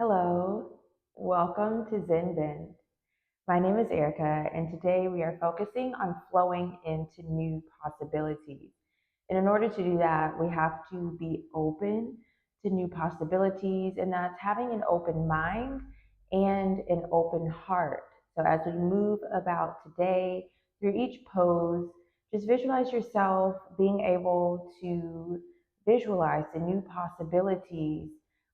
Hello, welcome to Zen Bend. My name is Erika, and today we are focusing on flowing into new possibilities. And in order to do that, we have to be open to new possibilities, and that's having an open mind and an open heart. So, as we move about today through each pose, just visualize yourself being able to visualize the new possibilities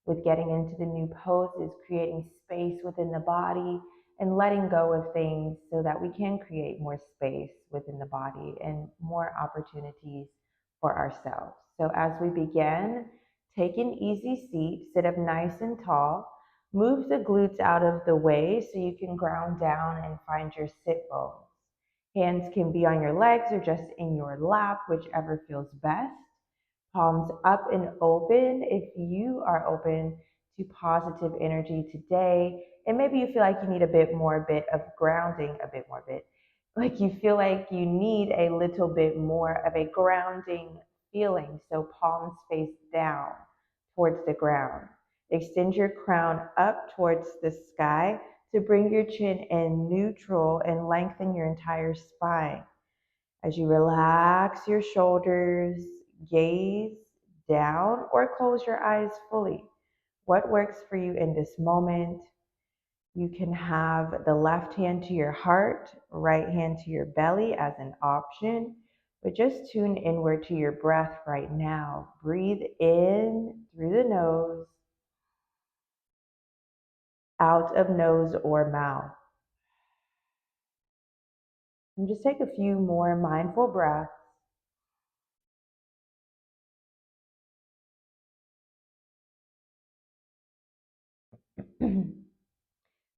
with getting into the new poses, creating space within the body and letting go of things so that we can create more space within the body and more opportunities for ourselves. So as we begin, take an easy seat, sit up nice and tall, move the glutes out of the way so you can ground down and find your sit bones. Hands can be on your legs or just in your lap, whichever feels best. Palms up and open if you are open to positive energy today. And maybe you feel like you need a bit of grounding, like you feel like you need a little bit more of a grounding feeling. So palms face down towards the ground. Extend your crown up towards the sky to bring your chin in neutral and lengthen your entire spine. As you relax your shoulders, gaze down or close your eyes fully. What works for you in this moment? You can have the left hand to your heart, right hand to your belly as an option, but just tune inward to your breath right now. Breathe in through the nose, out of nose or mouth. And just take a few more mindful breaths.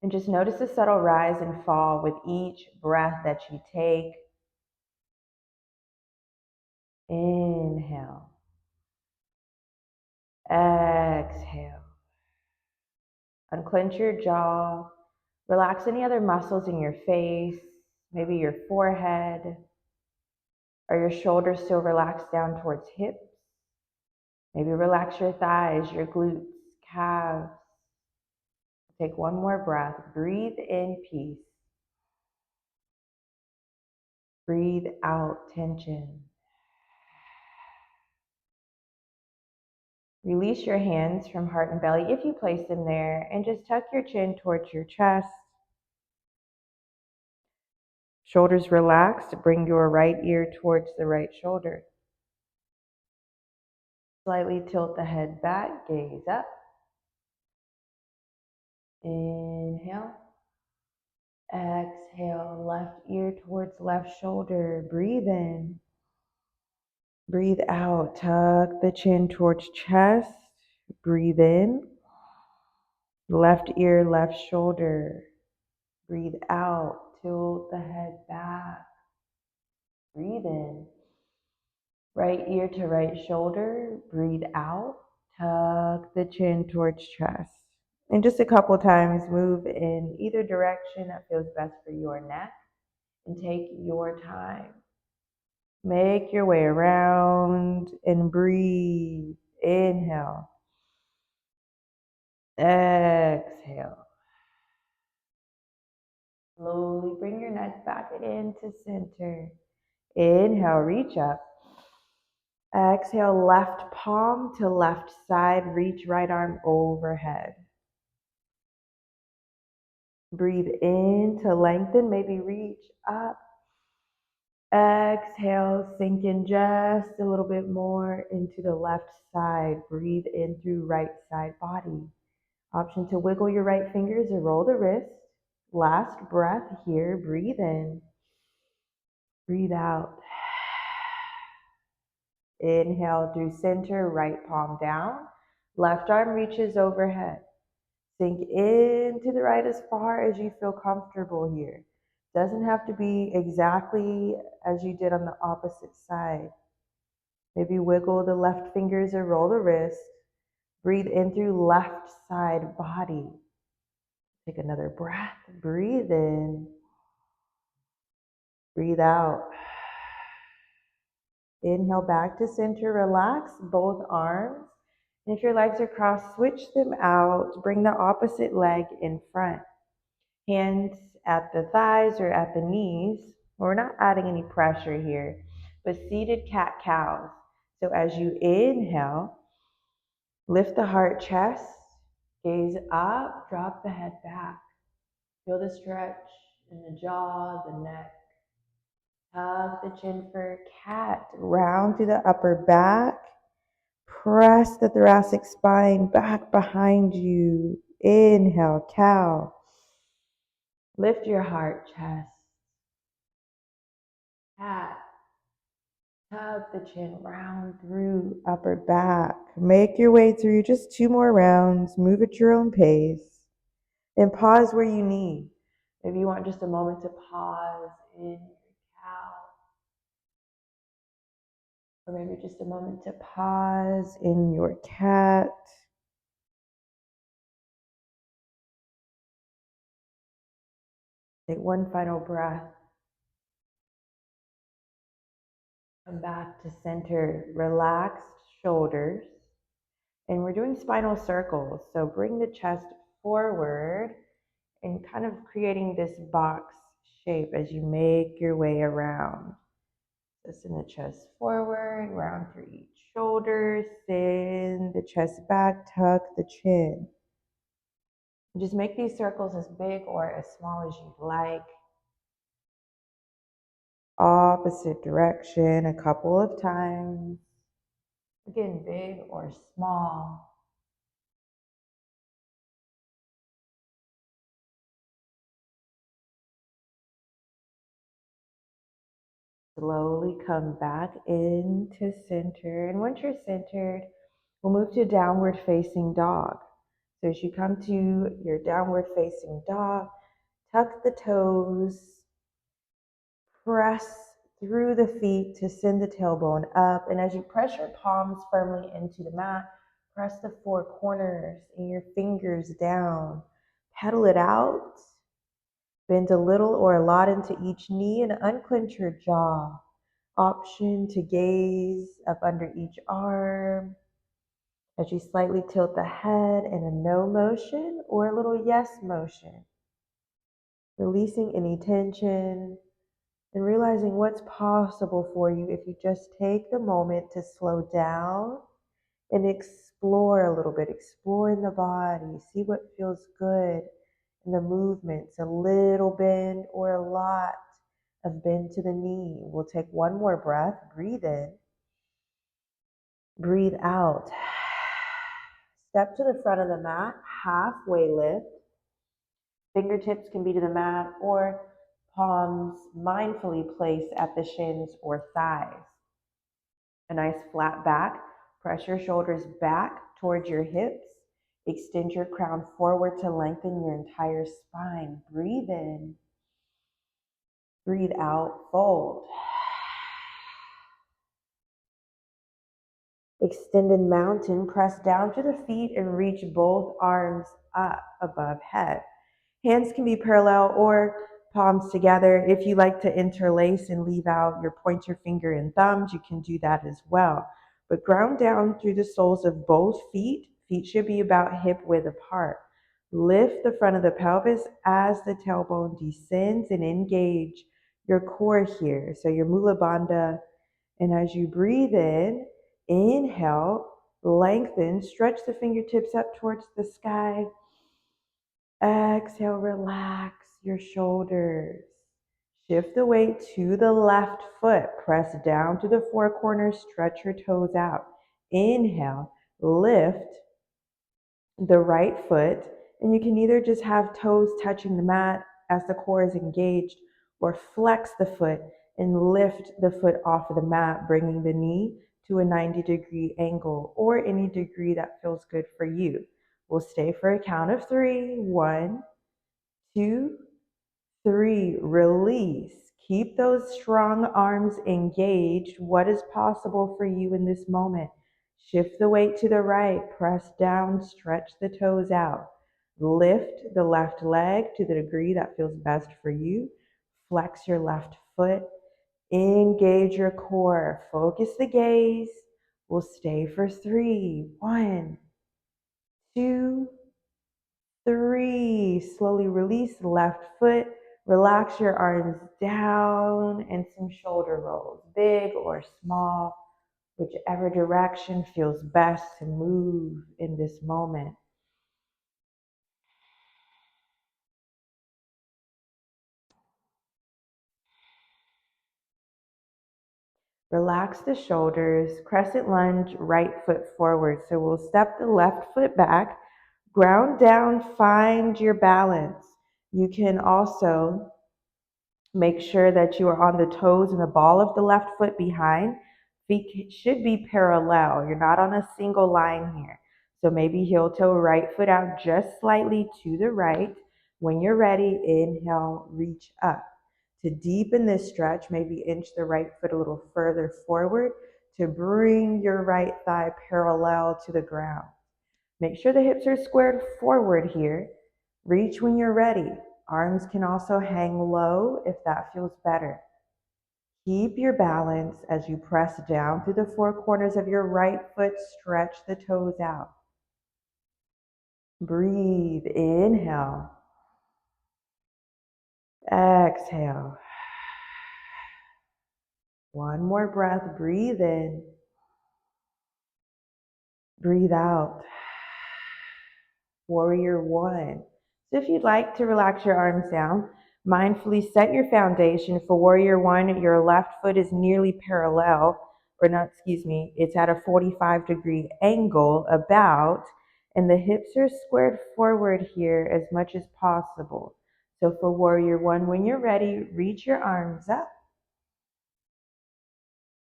And just notice the subtle rise and fall with each breath that you take. Inhale. Exhale. Unclench your jaw. Relax any other muscles in your face, maybe your forehead, or your shoulders still relaxed down towards hips. Maybe relax your thighs, your glutes, calves. Take one more breath. Breathe in peace. Breathe out tension. Release your hands from heart and belly if you place them there, and just tuck your chin towards your chest. Shoulders relaxed. Bring your right ear towards the right shoulder. Slightly tilt the head back, gaze up. Inhale. Exhale, left ear towards left shoulder. Breathe in. Breathe out. Tuck the chin towards chest. Breathe in. Left ear, left shoulder. Breathe out. Tilt the head back. Breathe in. Right ear to right shoulder. Breathe out. Tuck the chin towards chest. And just a couple times, move in either direction that feels best for your neck. And take your time. Make your way around and breathe. Inhale. Exhale. Slowly bring your neck back into center. Inhale, reach up. Exhale, left palm to left side. Reach right arm overhead. Breathe in to lengthen. Maybe reach up. Exhale, sink in just a little bit more into the left side. Breathe in through right side body. Option to wiggle your right fingers or roll the wrist. Last breath here. Breathe in. Breathe out. Inhale through center, right palm down. Left arm reaches overhead. Sink into the right as far as you feel comfortable here. Doesn't have to be exactly as you did on the opposite side. Maybe wiggle the left fingers or roll the wrist. Breathe in through left side body. Take another breath. Breathe in. Breathe out. Inhale back to center. Relax both arms And if your legs are crossed, switch them out. Bring the opposite leg in front. Hands at the thighs or at the knees. We're not adding any pressure here, but seated cat-cows. So as you inhale, lift the heart, chest, gaze up, drop the head back. Feel the stretch in the jaw, the neck. Hug the chin for cat. Round through the upper back. Press the thoracic spine back behind you. Inhale, cow. Lift your heart, chest. Cat. Tug the chin round through upper back. Make your way through just 2 more rounds. Move at your own pace. And pause where you need. If you want just a moment to pause in your cow. Or maybe just a moment to pause in your cat. Take one final breath. Come back to center, relaxed shoulders. And we're doing spinal circles. So bring the chest forward and kind of creating this box shape as you make your way around. So send the chest forward, round through each shoulder, send the chest back, tuck the chin. And just make these circles as big or as small as you'd like. Opposite direction a couple of times. Again, big or small. Slowly come back into center. And once you're centered, we'll move to downward facing dog. So as you come to your downward facing dog, tuck the toes, press through the feet to send the tailbone up. And as you press your palms firmly into the mat, press the 4 corners and your fingers down. Pedal it out. Bend a little or a lot into each knee and unclench your jaw. Option to gaze up under each arm as you slightly tilt the head in a no motion or a little yes motion. Releasing any tension and realizing what's possible for you if you just take the moment to slow down and explore a little bit, explore in the body, see what feels good in the movements, a little bend or a lot of bend to the knee. We'll take one more breath, breathe in, breathe out. Step to the front of the mat, halfway lift. Fingertips can be to the mat or palms mindfully placed at the shins or thighs. A nice flat back. Press your shoulders back towards your hips. Extend your crown forward to lengthen your entire spine. Breathe in. Breathe out. Fold. Extended mountain. Press down to the feet and reach both arms up above head. Hands can be parallel or palms together. If you like to interlace and leave out your pointer finger and thumbs, you can do that as well. But ground down through the soles of both feet. Feet should be about hip width apart. Lift the front of the pelvis as the tailbone descends and engage your core here. So your Mula Bandha. And as you breathe in, inhale, lengthen, stretch the fingertips up towards the sky. Exhale, relax your shoulders. Shift the weight to the left foot. Press down to the 4 corners, stretch your toes out. Inhale, lift the right foot, and you can either just have toes touching the mat as the core is engaged, or flex the foot and lift the foot off of the mat, bringing the knee to a 90-degree angle or any degree that feels good for you. We'll stay for a count of 3. 1, 2, 3. Release. Keep those strong arms engaged. What is possible for you in this moment? Shift the weight to the right. Press down. Stretch the toes out. Lift the left leg to the degree that feels best for you. Flex your left foot. Engage your core. Focus the gaze. We'll stay for 3. 1, 2, 3. Slowly release the left foot. Relax your arms down and some shoulder rolls, big or small, whichever direction feels best to move in this moment. Relax the shoulders, crescent lunge, right foot forward. So we'll step the left foot back, ground down, find your balance. You can also make sure that you are on the toes and the ball of the left foot behind. Feet should be parallel. You're not on a single line here. So maybe heel toe, right foot out just slightly to the right. When you're ready, inhale, reach up. To deepen this stretch, maybe inch the right foot a little further forward to bring your right thigh parallel to the ground. Make sure the hips are squared forward here. Reach when you're ready. Arms can also hang low if that feels better. Keep your balance as you press down through the 4 corners of your right foot. Stretch the toes out. Breathe. Inhale. Exhale. One more breath. Breathe in. Breathe out. Warrior 1. So if you'd like to relax your arms down, mindfully set your foundation. For Warrior 1, your left foot is nearly parallel, it's at a 45-degree angle about, and the hips are squared forward here as much as possible. So for Warrior 1, when you're ready, reach your arms up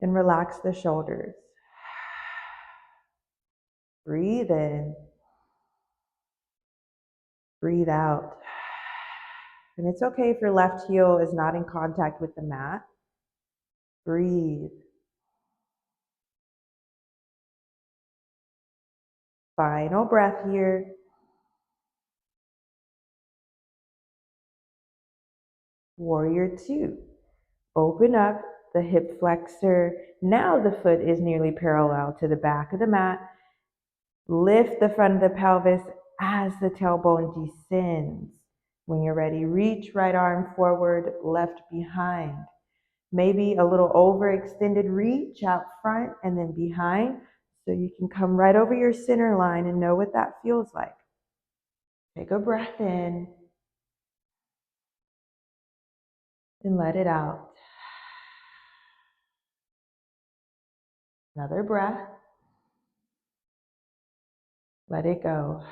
and relax the shoulders. Breathe in. Breathe out. And it's okay if your left heel is not in contact with the mat. Breathe. Final breath here. Warrior 2. Open up the hip flexor. Now the foot is nearly parallel to the back of the mat. Lift the front of the pelvis as the tailbone descends. When you're ready, reach right arm forward, left behind. Maybe a little overextended reach out front and then behind, so you can come right over your center line and know what that feels like. Take a breath in and let it out. Another breath. Let it go.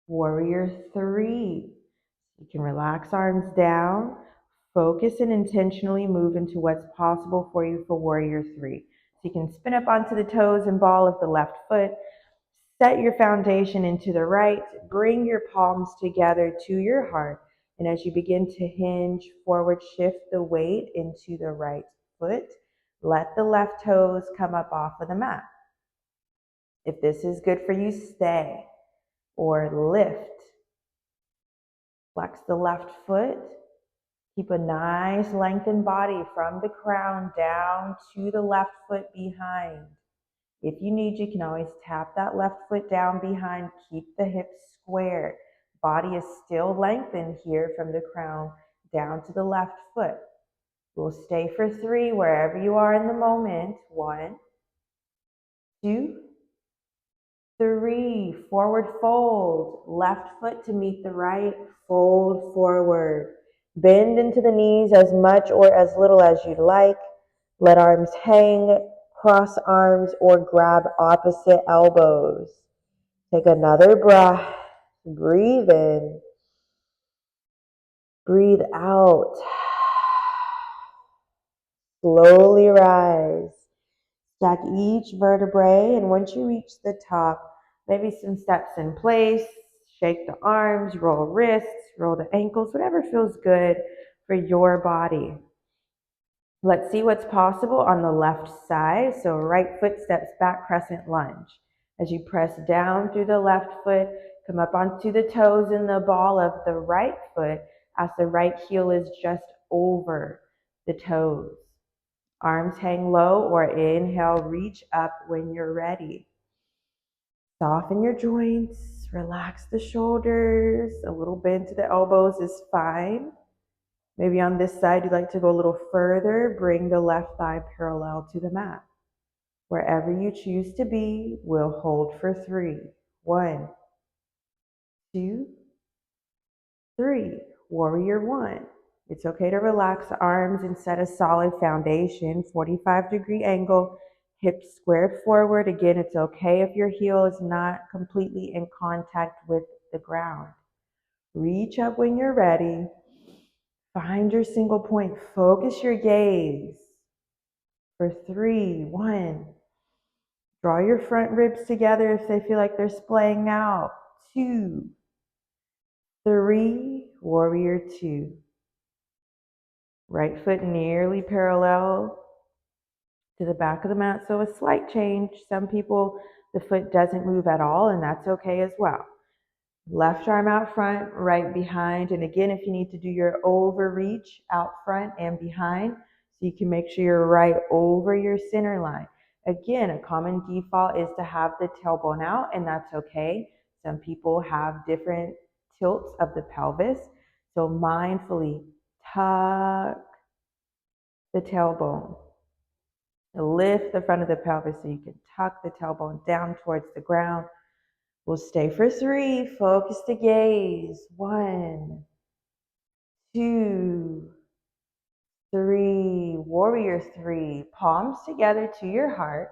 Warrior 3. You can relax arms down, focus and intentionally move into what's possible for you for Warrior 3. So you can spin up onto the toes and ball of the left foot, set your foundation into the right, bring your palms together to your heart, and as you begin to hinge forward, shift the weight into the right foot. Let the left toes come up off of the mat. If this is good for you, stay or lift. Flex the left foot. Keep a nice lengthened body from the crown down to the left foot behind. If you need, you can always tap that left foot down behind. Keep the hips squared. Body is still lengthened here from the crown down to the left foot. We'll stay for 3 wherever you are in the moment. 1, 2, 3. Forward fold. Left foot to meet the right. Fold forward. Bend into the knees as much or as little as you'd like. Let arms hang, cross arms, or grab opposite elbows. Take another breath. Breathe in. Breathe out. Slowly rise. Stack each vertebrae, and once you reach the top, maybe some steps in place. Shake the arms, roll wrists, roll the ankles, whatever feels good for your body. Let's see what's possible on the left side. So right foot steps back, crescent lunge. As you press down through the left foot, come up onto the toes in the ball of the right foot as the right heel is just over the toes. Arms hang low or inhale, reach up when you're ready. Soften your joints, relax the shoulders, a little bend to the elbows is fine. Maybe on this side you'd like to go a little further, bring the left thigh parallel to the mat. Wherever you choose to be, we'll hold for 3. 1, 2, 3. Warrior 1. It's okay to relax the arms and set a solid foundation, 45-degree angle, hips squared forward. Again, it's okay if your heel is not completely in contact with the ground. Reach up when you're ready. Find your single point. Focus your gaze. For 3, 1. Draw your front ribs together if they feel like they're splaying out. 2, 3, warrior 2. Right foot nearly parallel to the back of the mat, so a slight change. Some people, the foot doesn't move at all, and that's okay as well. Left arm out front, right behind, and again, if you need to do your overreach, out front and behind, so you can make sure you're right over your center line. Again, a common default is to have the tailbone out, and that's okay. Some people have different tilts of the pelvis, so mindfully tuck the tailbone. Lift the front of the pelvis so you can tuck the tailbone down towards the ground. We'll stay for 3. Focus the gaze. 1, 2, 3. Warrior 3. Palms together to your heart.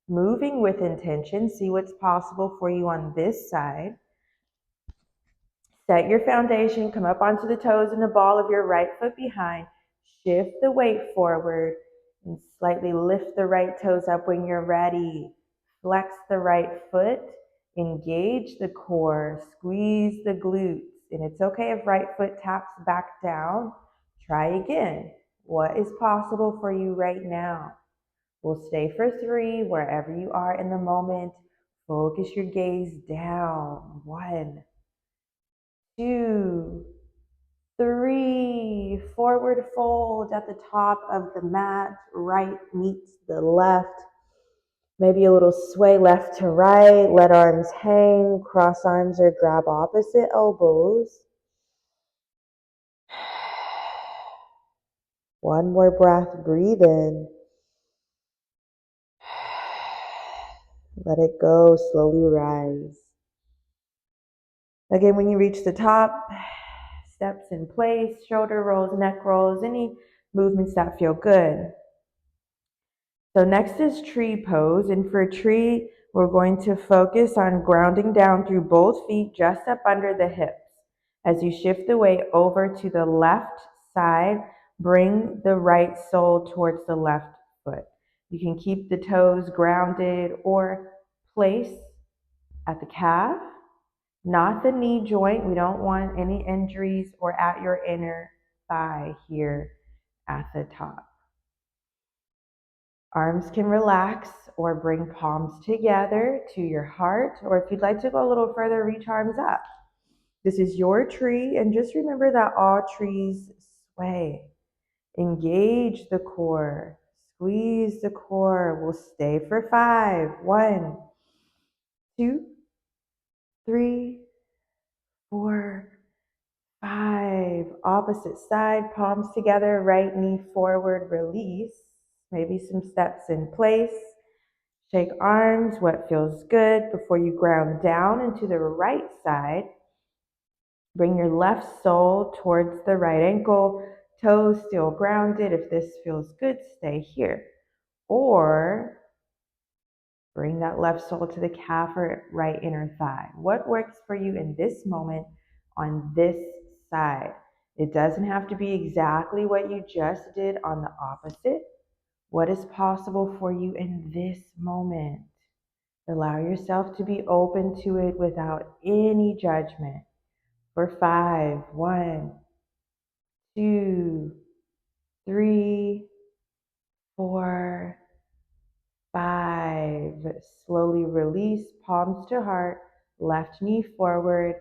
Moving with intention. See what's possible for you on this side. Set your foundation. Come up onto the toes and the ball of your right foot behind. Shift the weight forward and slightly lift the right toes up when you're ready. Flex the right foot. Engage the core. Squeeze the glutes. And it's okay if right foot taps back down. Try again. What is possible for you right now? We'll stay for 3 wherever you are in the moment. Focus your gaze down. 1, 2, 3. Forward fold at the top of the mat. Right meets the left. Maybe a little sway left to right. Let arms hang. Cross arms or grab opposite elbows. One more breath. Breathe in. Let it go. Slowly rise. Again, when you reach the top, steps in place, shoulder rolls, neck rolls, any movements that feel good. So next is tree pose, and for tree, we're going to focus on grounding down through both feet just up under the hips. As you shift the weight over to the left side, bring the right sole towards the left foot. You can keep the toes grounded or place at the calf, not the knee joint. We don't want any injuries, or at your inner thigh here at the top. Arms can relax or bring palms together to your heart, or if you'd like to go a little further, reach arms up. This is your tree, and just remember that all trees sway. Engage the core, squeeze the core. We'll stay for 5. 1, 2, 3, 4, 5. Opposite side, palms together, right knee forward, release. Maybe some steps in place. Shake arms, what feels good, before you ground down into the right side. Bring your left sole towards the right ankle, toes still grounded. If this feels good, stay here. Or bring that left sole to the calf or right inner thigh. What works for you in this moment on this side? It doesn't have to be exactly what you just did on the opposite. What is possible for you in this moment? Allow yourself to be open to it without any judgment. For 5, 1, 2, 3, 4, 5. Slowly release, palms to heart, left knee forward,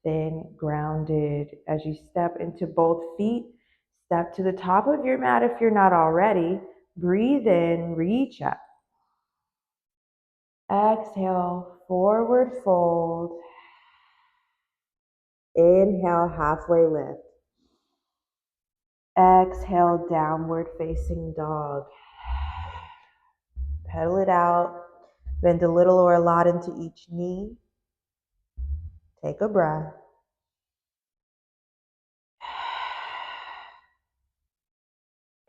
then grounded. As you step into both feet, step to the top of your mat if you're not already. Breathe in, reach up. Exhale, forward fold. Inhale, halfway lift. Exhale, downward facing dog. Pedal it out. Bend a little or a lot into each knee. Take a breath.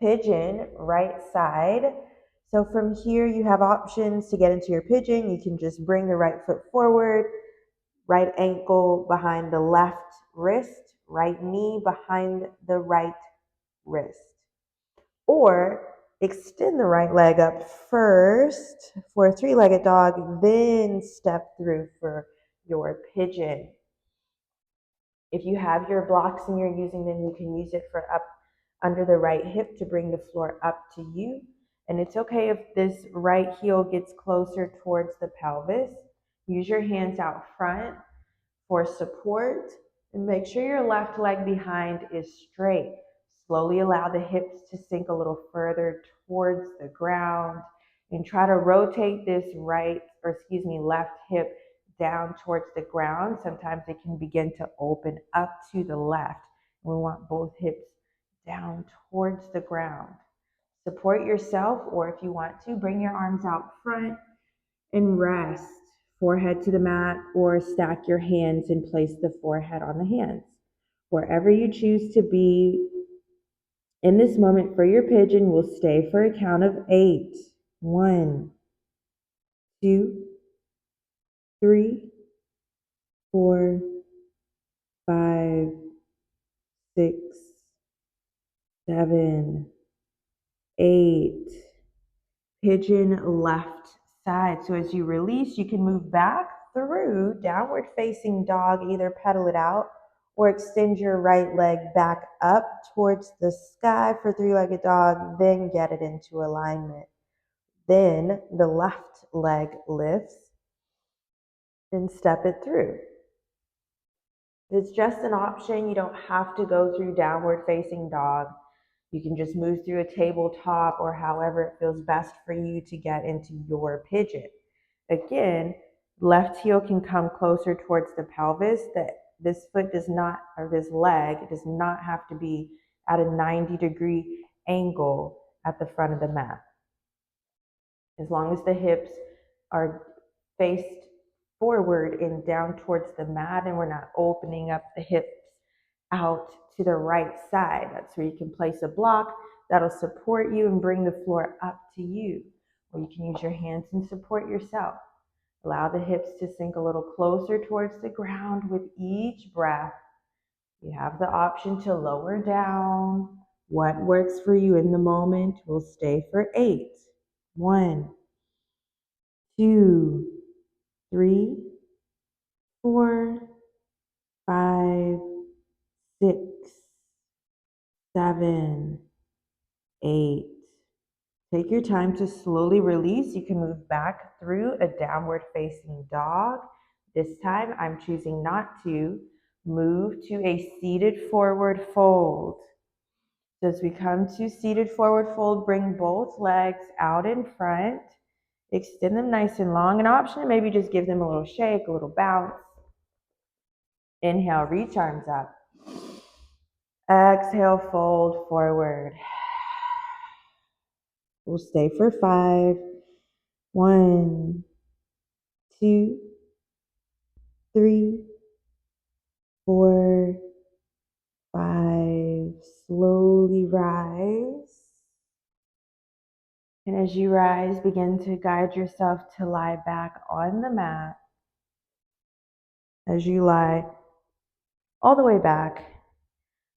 Pigeon, right side. So from here, you have options to get into your pigeon. You can just bring the right foot forward, right ankle behind the left wrist, right knee behind the right wrist. Or extend the right leg up first for a three-legged dog, then step through for your pigeon. If you have your blocks and you're using them, you can use it for up under the right hip to bring the floor up to you. And it's okay if this right heel gets closer towards the pelvis. Use your hands out front for support, and make sure your left leg behind is straight. Slowly allow the hips to sink a little further towards the ground, and try to rotate this left hip down towards the ground. Sometimes it can begin to open up to the left. We want both hips down towards the ground. Support yourself, or if you want to, bring your arms out front and rest. Forehead to the mat, or stack your hands and place the forehead on the hands. Wherever you choose to be in this moment for your pigeon, will stay for a count of 8. 1, 2, 3, 4, 5, 6, 7, 8. Pigeon left side. So as you release, you can move back through downward facing dog, either pedal it out or extend your right leg back up towards the sky for three-legged dog, then get it into alignment. Then the left leg lifts, then step it through. It's just an option. You don't have to go through downward facing dog. You can just move through a tabletop or however it feels best for you to get into your pigeon. Again, left heel can come closer towards the pelvis. That this foot does not, or this leg does not have to be at a 90-degree angle at the front of the mat. As long as the hips are faced forward and down towards the mat, and we're not opening up the hips out to the right side. That's where you can place a block that'll support you and bring the floor up to you. Or you can use your hands and support yourself. Allow the hips to sink a little closer towards the ground with each breath. You have the option to lower down. What works for you in the moment will stay for 8. 1, 2, 3, 4, 5, 6, 7, 8. Take your time to slowly release. You can move back through a downward facing dog. This time I'm choosing not to. Move to a seated forward fold. So as we come to seated forward fold, bring both legs out in front. Extend them nice and long. An option to maybe just give them a little shake, a little bounce. Inhale, reach arms up. Exhale, fold forward. We'll stay for 5. 1, 2, 3, 4, 5. Slowly rise. And as you rise, begin to guide yourself to lie back on the mat. As you lie all the way back,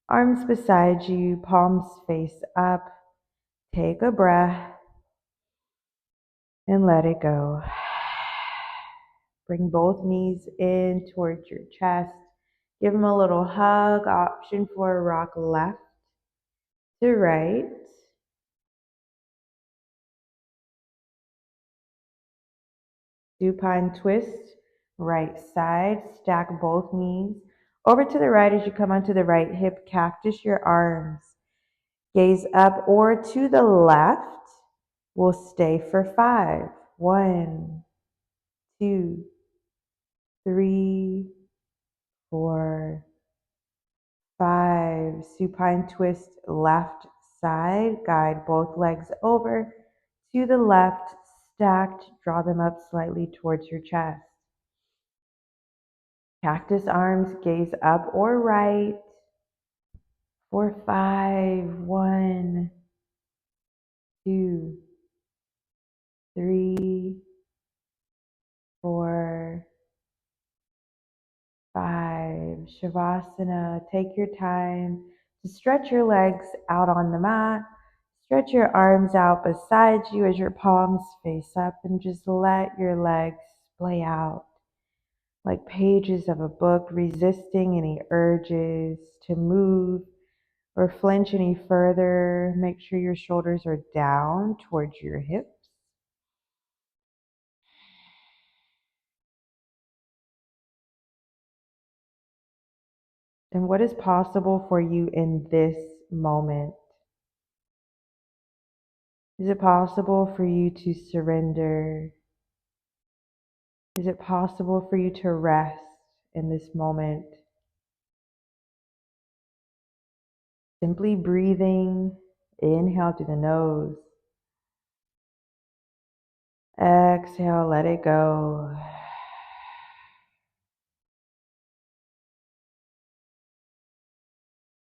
arms beside you, palms face up. Take a breath and let it go. Bring both knees in towards your chest. Give them a little hug. Option for a rock left to right. Supine twist, right side. Stack both knees over to the right as you come onto the right hip. Cactus your arms. Gaze up or to the left. We'll stay for 5. 1, 2, 3, 4, 5. Supine twist left side. Guide both legs over to the left, stacked. Draw them up slightly towards your chest. Cactus arms, gaze up or right. For 5. 1, 2, 3, 4, 5. Shavasana. Take your time to stretch your legs out on the mat. Stretch your arms out beside you as your palms face up, and just let your legs splay out like pages of a book, resisting any urges to move or flinch any further. Make sure your shoulders are down towards your hips. And what is possible for you in this moment? Is it possible for you to surrender? Is it possible for you to rest in this moment? Simply breathing, inhale through the nose. Exhale, let it go.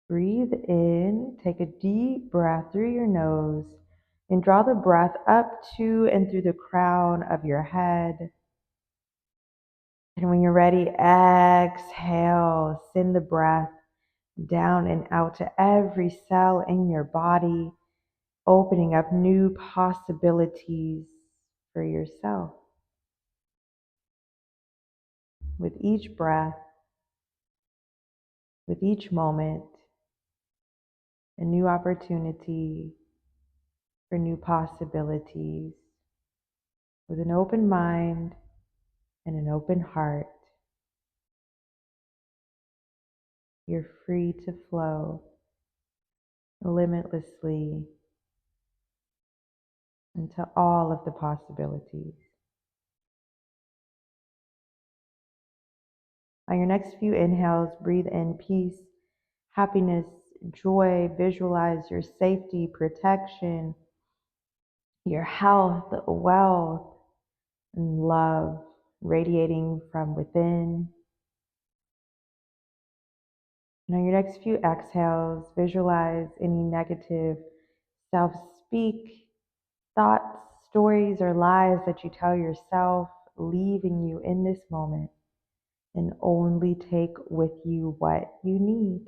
Breathe in, take a deep breath through your nose, and draw the breath up to and through the crown of your head. And when you're ready, exhale, send the breath down and out to every cell in your body, opening up new possibilities for yourself. With each breath, with each moment, a new opportunity for new possibilities. With an open mind and an open heart, you're free to flow limitlessly into all of the possibilities. On your next few inhales, breathe in peace, happiness, joy. Visualize your safety, protection, your health, wealth, and love radiating from within. And on your next few exhales, visualize any negative self-speak, thoughts, stories, or lies that you tell yourself, leaving you in this moment, and only take with you what you need.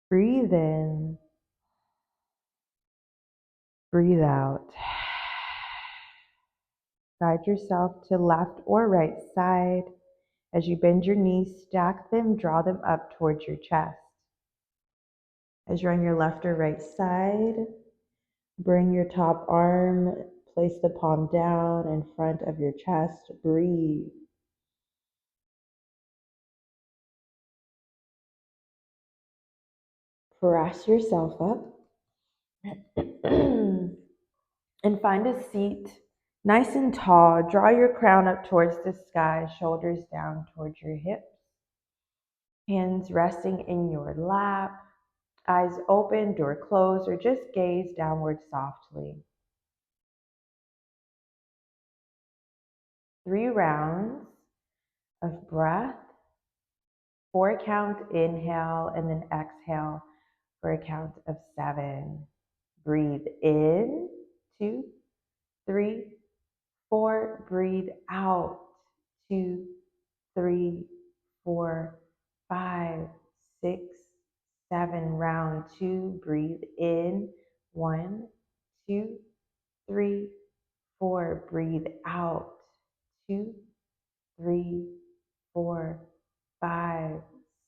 Breathe in, breathe out. Guide yourself to left or right side. As you bend your knees, stack them, draw them up towards your chest. As you're on your left or right side, bring your top arm, place the palm down in front of your chest. Breathe. Press yourself up and find a seat nice and tall. Draw your crown up towards the sky, shoulders down towards your hips. Hands resting in your lap. Eyes open, door closed, or just gaze downward softly. 3 rounds of breath. 4 count inhale, and then exhale for a count of 7. Breathe in, 2, 3, 4. Breathe out, 2, 3, 4, 5, 6, 7. Round 2. Breathe in, 1, 2, 3, 4. Breathe out, 2, 3, 4, 5,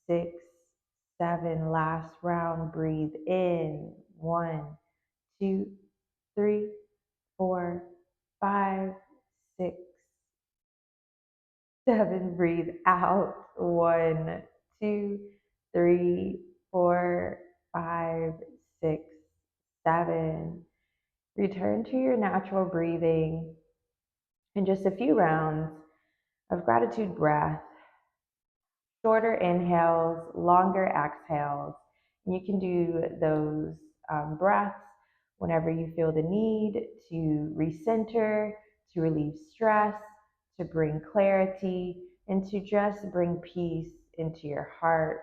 6, 7. Last round. Breathe in, 1, 2, 3, 4, 5, 6, 7. Breathe out, 1, 2, 3, 4, 5, 6, 7. Return to your natural breathing in just a few rounds of gratitude breath, shorter inhales, longer exhales. And you can do those breaths whenever you feel the need to recenter, to relieve stress, to bring clarity, and to just bring peace into your heart.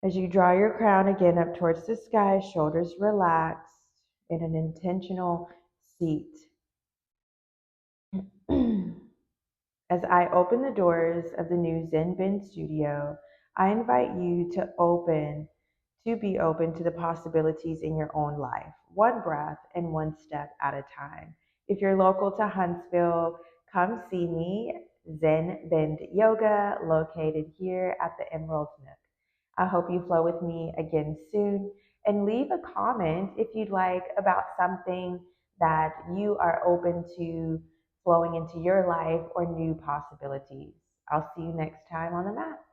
As you draw your crown again up towards the sky, shoulders relaxed in an intentional seat. As I open the doors of the new Zen Bin studio, I invite you to be open to the possibilities in your own life, one breath and one step at a time. If you're local to Huntsville, come see me, Zen Bend Yoga, located here at the Emerald Nook. I hope you flow with me again soon, and leave a comment if you'd like about something that you are open to flowing into your life or new possibilities. I'll see you next time on the mat.